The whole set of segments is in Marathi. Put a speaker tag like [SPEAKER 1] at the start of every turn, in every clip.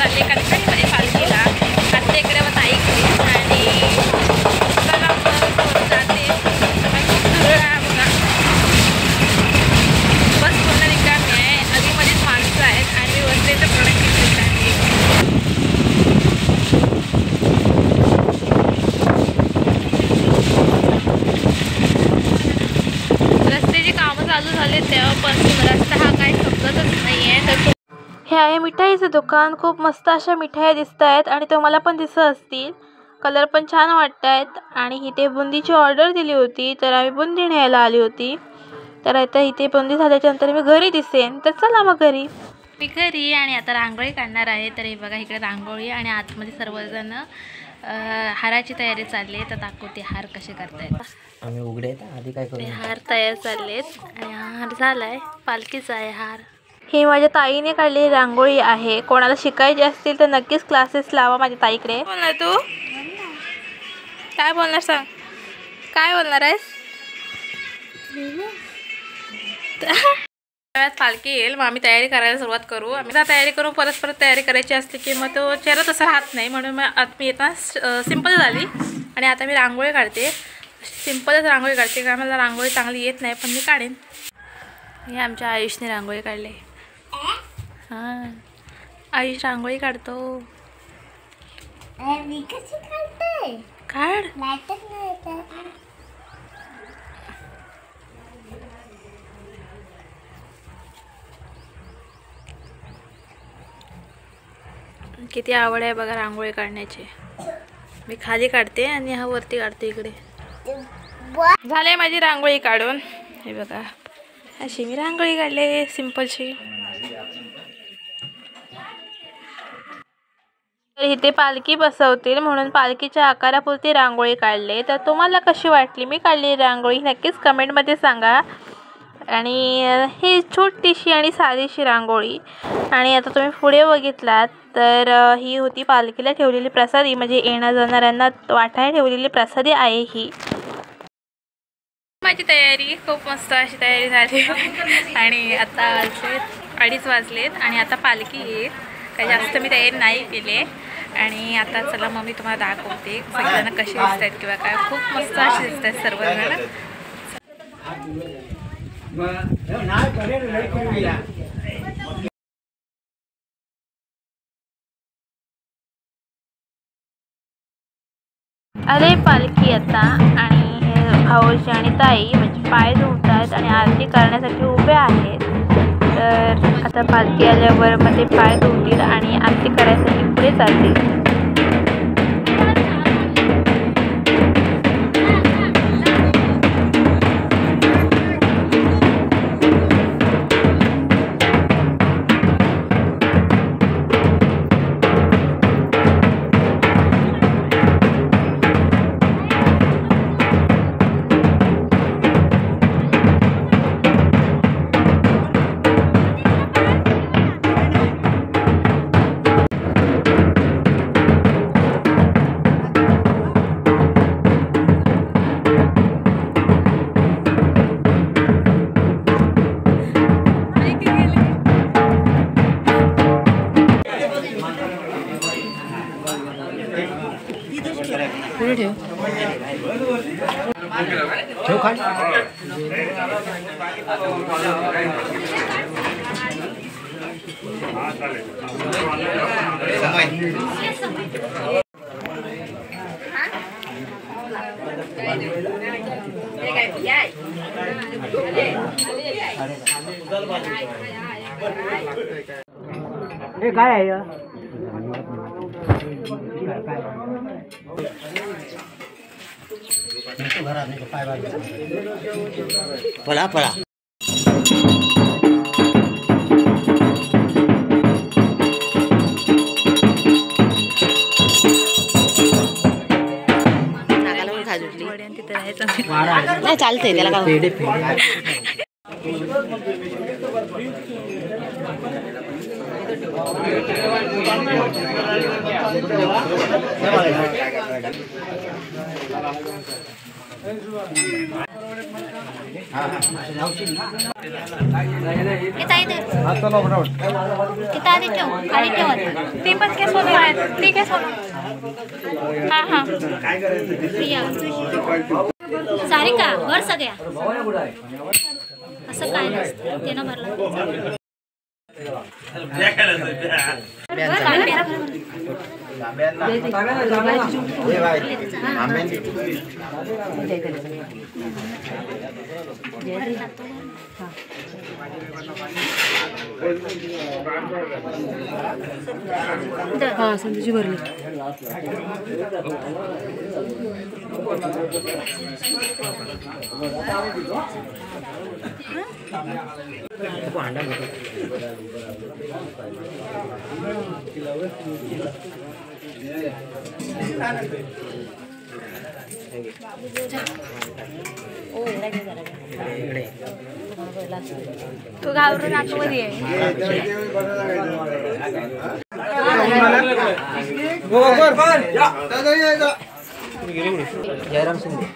[SPEAKER 1] चालले कणकणीमध्ये पालखीला. आता इकडे मग ताई घरी आणि बघा जाते बघा बस पूर्ण रिकामी आहे. आधीमध्येच माणसं आहेत आणि वरती तर प्रोडक्ट घेतलेलं आहे. रस्त्याची कामं चालू झाले तेव्हापासून रस्ता हा काही समजतच नाही आहे. तर हे आहे मिठाईचं दुकान. खूप मस्त अशा मिठाई दिसत आहेत आणि तुम्हाला पण दिसत असतील. कलर पण छान वाटत आहेत. आणि इथे बुंदीची ऑर्डर दिली होती तर आम्ही बुंदी न्यायला आली होती. तर आता इथे बुंदी झाल्याच्यानंतर मी घरी दिसेन. तर चला मग घरी. मी घरी आणि आता रांगोळी काढणार आहे. तर हे बघा इकडे रांगोळी आणि आतमध्ये सर्वजण हाराची तयारी चालली आहे. तर दाखवते हार कसे करतायत.
[SPEAKER 2] आम्ही उघडे आधी काय करू.
[SPEAKER 1] हार तयार चाललेत आणि हार झालाय. पालखीचा आहे हार. ही माझ्या ताईने काढलेली रांगोळी आहे. कोणाला शिकायची असतील तर नक्कीच क्लासेस लावा माझ्या ताईकडे. बोलणार तू काय बोलणार सांग. काय बोलणार आहेस. पालखी येईल मग आम्ही तयारी करायला सुरुवात करू. आम्ही तयारी करू परत तयारी करायची असते की मग तो चेहरा तसा राहत नाही. म्हणून मी येताना सिंपल झाली आणि आता मी रांगोळी काढते. सिंपलच रांगोळी काढते कारण मला रांगोळी चांगली येत नाही पण मी काढेन. हे आमच्या आयुषने रांगोळी काढली. हां आयुष रांगोळी काढतो. काढ. किती आवड आहे बघा रांगोळी काढण्याची. मी खाली काढते आणि हा वरती काढते इकडे. झाले माझी रांगोळी काढून. हे बघा अशी मी रांगोळी काढले सिंपलशी. तर इथे पालखी बसवतील म्हणून पालखीच्या आकारापुरती रांगोळी काढले. तर तुम्हाला कशी वाटली मी काढलेली रांगोळी नक्कीच कमेंटमध्ये सांगा. आणि ही छोटीशी आणि साधीशी रांगोळी. आणि आता तुम्ही पुढे बघितलात तर ही होती पालखीला ठेवलेली प्रसादी. म्हणजे येण्या जाणाऱ्यांना वाटायला ठेवलेली प्रसादी आहे ही. माझी तयारी खूप मस्त अशी तयारी झाली. आणि आता 2:30 वाजलेत आणि आता पालखी येईल. काही जास्त मी तयारी नाही केली. आणि आता चला मग मी तुम्हाला दाखवते सगळ्यांना कसे दिसत आहेत किंवा काय. खूप मस्त असे दिसत आहेत सर्वजण. अरे पालखी आता आणि भाऊजी आणि ताई म्हणजे पाय धुवतात आणि आरती करण्यासाठी उभे आहेत. तर आता पालखी आल्यावर मग ते पाय धुवतील आणि आरती करायसाठी पुढे चालतील. ठेव खाली.
[SPEAKER 2] हे काय आहे. पळा पळा.
[SPEAKER 1] नाही चालतंय त्याला काय. ती पण काय सोनं आहे, ती काय सोनं. हां हां
[SPEAKER 3] सारिका भर सगळ्या असं काय नसतं ते ना भरला
[SPEAKER 4] संधीची भरली.
[SPEAKER 1] तू घाबरून आतमध्ये आहे.
[SPEAKER 2] जयराम शिंदे.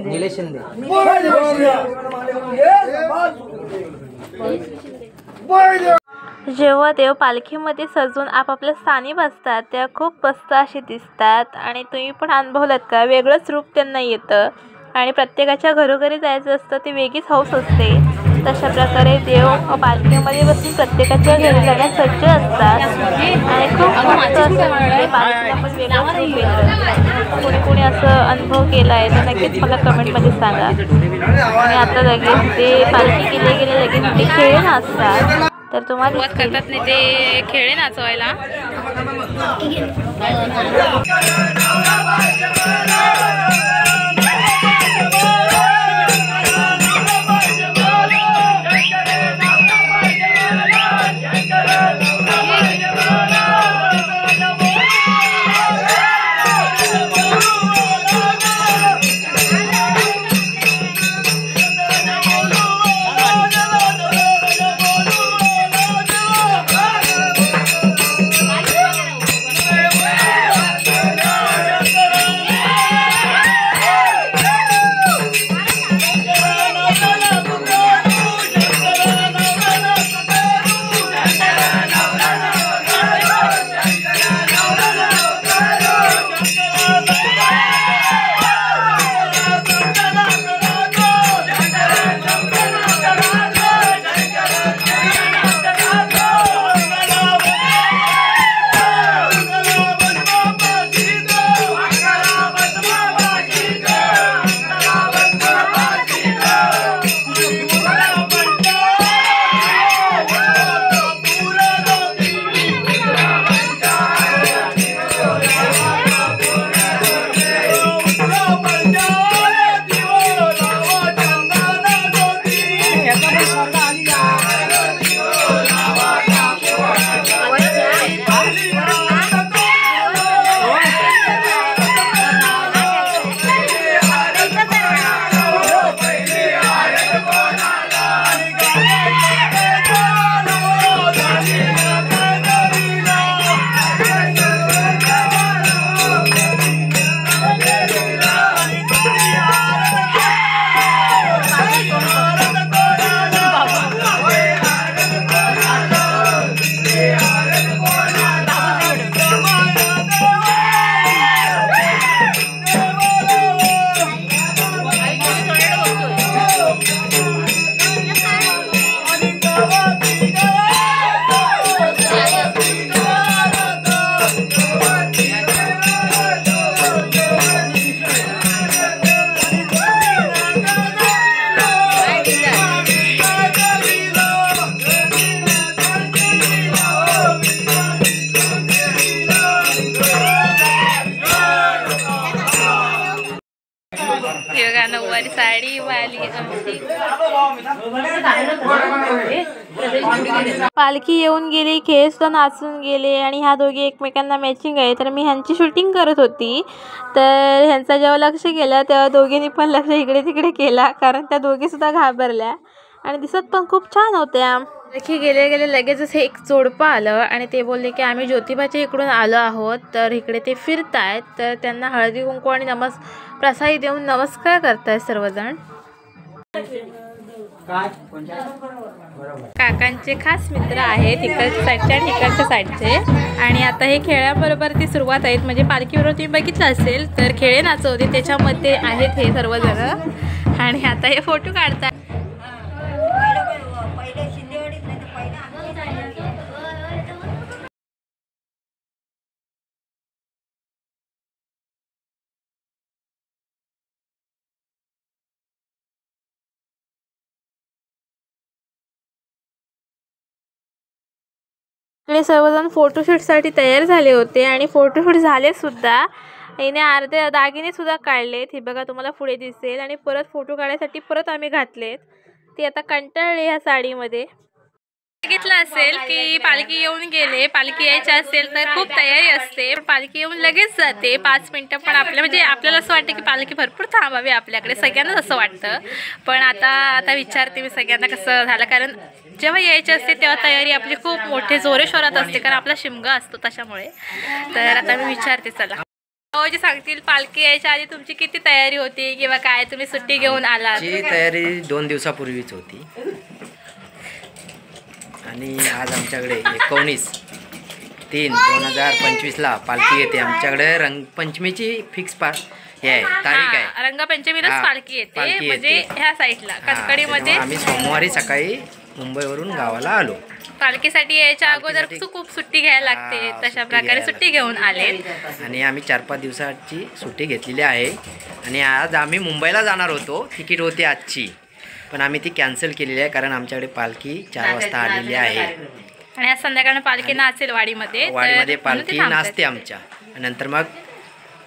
[SPEAKER 2] निलेश शिंदे.
[SPEAKER 1] जेव्हा देव पालखीमध्ये सजून आपापल्या स्थानी बसतात तेव्हा खूप मस्त असे दिसतात आणि तुम्ही पण अनुभवलात का, वेगळंच रूप त्यांना येतं आणि प्रत्येकाच्या घरोघरी जायचं असतं, ती वेगळीच हौस असते. तशा प्रकारे देव पालखीमध्ये बसून प्रत्येकाच्या घरी जाण्यास सज्ज असतात आणि खूप मस्त असं म्हणजे पालखीला पण वेगळंच रूप येतं. कोणी असं अनुभव केला आहे तर नक्कीच मला कमेंटमध्ये सांगा. आणि आता लगेच ते पालखी गेले लगेच ते खेळ नाचतात, तर तुम्हाला करतात नाही ते खेळे नाचवायला. नऊवारी साडी वाली पालखी येऊन गेली, खेस नाचून गेले आणि ह्या दोघी एकमेकांना मॅचिंग आहे. तर मी ह्यांची शूटिंग करत होती, तर ह्यांचा जेव्हा लक्ष गेलं तेव्हा दोघींनी पण लक्ष इकडे तिकडे केला, कारण त्या दोघीसुद्धा घाबरल्या आणि दिसत पण खूप छान होत्या. की गेले गेले लगेचच हे एक जोडपं आलं आणि ते बोलले की आम्ही ज्योतिबाच्या इकडून आलो आहोत, तर इकडे ते फिरतायत. तर त्यांना हळदी कुंकू आणि प्रसादी देऊन नमस्कार करतायत सर्वजण. काकांचे खास मित्र आहेत इकडच्या साईडचे आणि इकडच्या साईडचे. आणि आता हे खेळाबरोबर ती सुरुवात आहेत. म्हणजे पालखीबरोबर तुम्ही बघितलं असेल तर खेळे नाचवते त्याच्यामध्ये आहेत हे सर्वजण. आणि आता हे फोटो काढतात. इकडे सर्वजण फोटोशूटसाठी तयार झाले होते आणि फोटोशूट झाले सुद्धा. हिने अर्धे दागिने सुद्धा काढलेत, हे बघा तुम्हाला पुढे दिसेल. आणि परत फोटो काढायसाठी परत आम्ही घातलेत. ती आता कंटाळले ह्या साडीमध्ये. बघितलं असेल की पालखी येऊन गेले. पालखी यायची असेल तर खूप तयारी असते. पालखी येऊन लगेच जाते 5 मिनटं. पण म्हणजे आपल्याला असं वाटतं की पालखी भरपूर थांबावी आपल्याकडे, सगळ्यांनाच असं वाटतं. पण आता विचारते मी सगळ्यांना कसं झालं, कारण जेव्हा यायचे असते तेव्हा तयारी आपली खूप मोठे जोरेशोरात असते, कारण आपला शिमगा असतो त्याच्यामुळे. तर आता मी विचारते, चला जे सांगतील पालखी यायच्या आधी तुमची किती तयारी होती किंवा काय, तुम्ही सुट्टी घेऊन आलात?
[SPEAKER 2] तयारी 2 दिवसापूर्वीच होती. आणि आज आमच्याकडे 19/3/2025 पालखी येते. आमच्याकडे रंगपंचमीची फिक्स हे आहे, तारीख आहे.
[SPEAKER 1] रंगपंचमीलाच पालखी येते, म्हणजे ह्या साईडला कणकडीमध्ये.
[SPEAKER 2] आम्ही सोमवारी सकाळी मुंबईवरून गावाला आलो.
[SPEAKER 1] पालखीसाठी यायच्या अगोदर खूप सुट्टी घ्यायला लागते, तशा प्रकारे सुट्टी घेऊन आले.
[SPEAKER 2] आणि आम्ही 4-5 दिवसाची सुट्टी घेतलेली आहे. आणि आज आम्ही मुंबईला जाणार होतो, तिकीट होती आजची, पण आम्ही ती कॅन्सल केलेली आहे, कारण आमच्याकडे पालखी 4 वाजता आलेली आहे.
[SPEAKER 1] आणि आज संध्याकाळी पालखी नाचेल वाडीमध्ये.
[SPEAKER 2] पालखी नाचते आमच्या, नंतर मग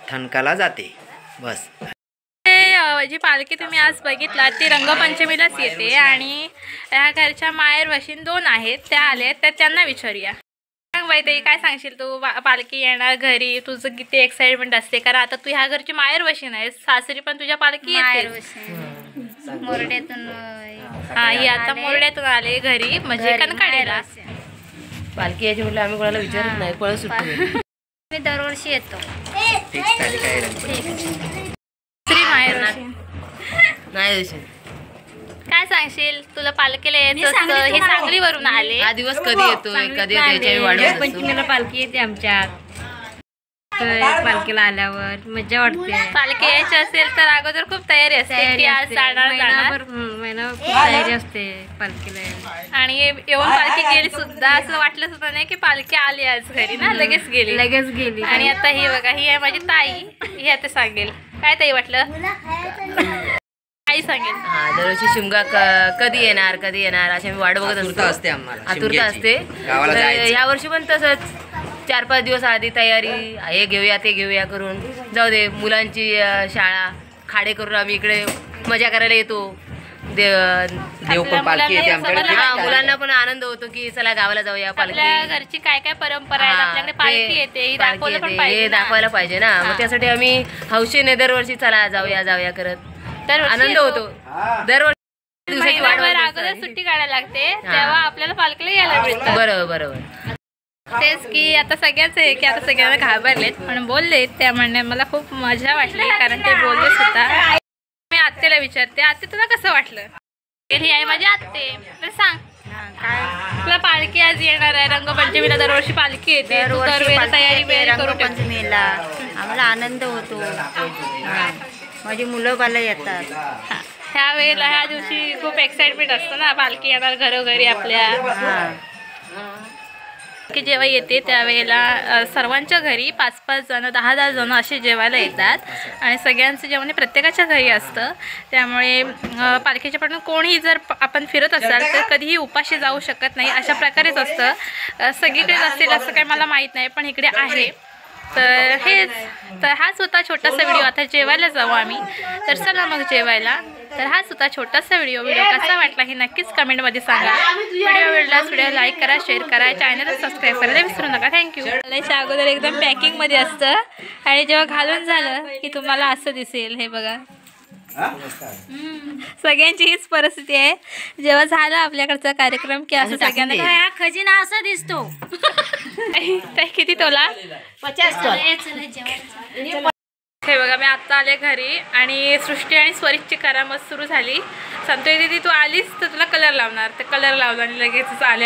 [SPEAKER 2] थनकाला जाते. बस
[SPEAKER 1] जी पालखी तुम्ही आज बघितला ती रंगपंचमीलाच येते. आणि ह्या घरच्या माहेर वशीन 2 आहेत, त्या आल्या, तर त्यांना विचारूया. सांग बाई ताई, काय सांगशील तू? पालखी येणार घरी, तुझं किती एक्साइटमेंट असते? कारण आता तू ह्या घरची माहेर वशीन आहेस, सासरी पण तुझ्या पालखी येते.
[SPEAKER 3] मोरड्यातून
[SPEAKER 1] हा, ही आता मोरड्यातून आले घरी, म्हणजे कणकाडीला.
[SPEAKER 4] पालखी यायची म्हटलं आम्ही कोणाला विचारत नाही, पळत सुटतो.
[SPEAKER 3] मी दरवर्षी येतो.
[SPEAKER 2] फिक्स तारीख आहे रंगपंचमी.
[SPEAKER 1] माहेर
[SPEAKER 4] नाही.
[SPEAKER 1] काय सांगशील? तुला पालखीला यायचं असतं, हे सांगलीवरून आले.
[SPEAKER 4] हा दिवस कधी येतोय, कधी यायच्या वाढत.
[SPEAKER 3] पंचमीला पालखी येते आमच्यात. पालखीला आल्यावर मजा वाटते.
[SPEAKER 1] पालखी यायची असेल तर अगोदर खूप तयारी असते की आज जाणार.
[SPEAKER 3] महिना तयारी असते पालखीला.
[SPEAKER 1] आणि येऊन पालखी गेली सुद्धा, असं वाटलं सुद्धा नाही की पालखी आली आज घरी ना, लगेच गेली. आणि आता ही बघा, ही आहे माझी ताई. ही आता सांगेल. काय ताई वाटलं? आई सांगेल.
[SPEAKER 4] दरवर्षी शिमगा कधी येणार अशी आम्ही वाट बघत असतो. आतुरता असते. या वर्षी पण तसंच 4-5 दिवस आधी तयारी, हे घेऊया ते घेऊया करून जाऊ दे. मुलांची शाळा खाडे करून आम्ही इकडे मजा करायला येतो.
[SPEAKER 2] पालखी येते आमच्याकडे.
[SPEAKER 4] मुलांना पण आनंद होतो की चला गावाला जाऊया.
[SPEAKER 1] आपल्या घरची काय काय परंपरा आहे, आपल्याकडे पालखी येते, हे
[SPEAKER 4] दाखवायला पाहिजे ना. मग त्यासाठी आम्ही हौशेने दरवर्षी चला जाऊया करत आनंद होतो. दरवर्षी
[SPEAKER 1] अगोदर सुट्टी काढायला लागते, तेव्हा आपल्याला पालखीला यायला मिळतं.
[SPEAKER 4] बरोबर.
[SPEAKER 1] तेच की आता सगळ्यांचं आहे की आता सगळ्यांना घाबरलेत, पण बोललेत त्या म्हणणे मला खूप मजा वाटली, कारण ते बोलले सुद्धा. मी आत्तेला विचारते, आत्ते तुला कसं वाटलं? ही आहे माझी आत्ते. तर सांग, तुला पालखी आज येणार आहे रंगपंचमीला, दरवर्षी पालखी येते, दरवेळेला तयारी करून
[SPEAKER 3] पंचमीला आम्हाला आनंद होतो. माझी मुलं बाला येतात.
[SPEAKER 1] ह्या वेळेला ह्या दिवशी खूप एक्साइटमेंट असतं ना, पालखी येणार घरोघरी आपल्या. की जेव्हा येते त्यावेळेला सर्वांच्या घरी 5-5 जण 10-10 जण असे जेवायला येतात. आणि सगळ्यांचं जेवण प्रत्येकाच्या घरी असतं. त्यामुळे पालखीच्या पाठून कोणीही जर आपण फिरत असाल तर कधीही उपाशी जाऊ शकत नाही, अशा प्रकारेच असतं. सगळीकडेच असेल असं काही मला माहीत नाही, पण इकडे आहे. तर हाच होता छोटासा व्हिडिओ. आता जेवायला जाऊ आम्ही, तर चला मग जेवायला. तर हाच होता छोटासा व्हिडिओ कसा वाटला हे नक्कीच कमेंटमध्ये सांगा. व्हिडिओ लाईक करा, शेअर करा, चॅनलला सबस्क्राईब करायला विसरू नका. थँक्यू. घालायच्या अगोदर एकदम पॅकिंगमध्ये असतं आणि जेव्हा घालून झालं की तुम्हाला असं दिसेल. हे बघा, सगळ्यांची हीच परिस्थिती आहे. जेव्हा झाला आपल्याकडचा कार्यक्रम की असं सगळ्यांना
[SPEAKER 3] हा खजिना असा दिसतो.
[SPEAKER 1] ताई किती तोला?
[SPEAKER 3] 50
[SPEAKER 1] हे बघा, मी आत्ता आले घरी आणि सृष्टी आणि स्वरितची करामत सुरू झाली. संतोषी दीदी तू आलीस तर तुला कलर लावणार, तर कलर लावला आणि लगेच आले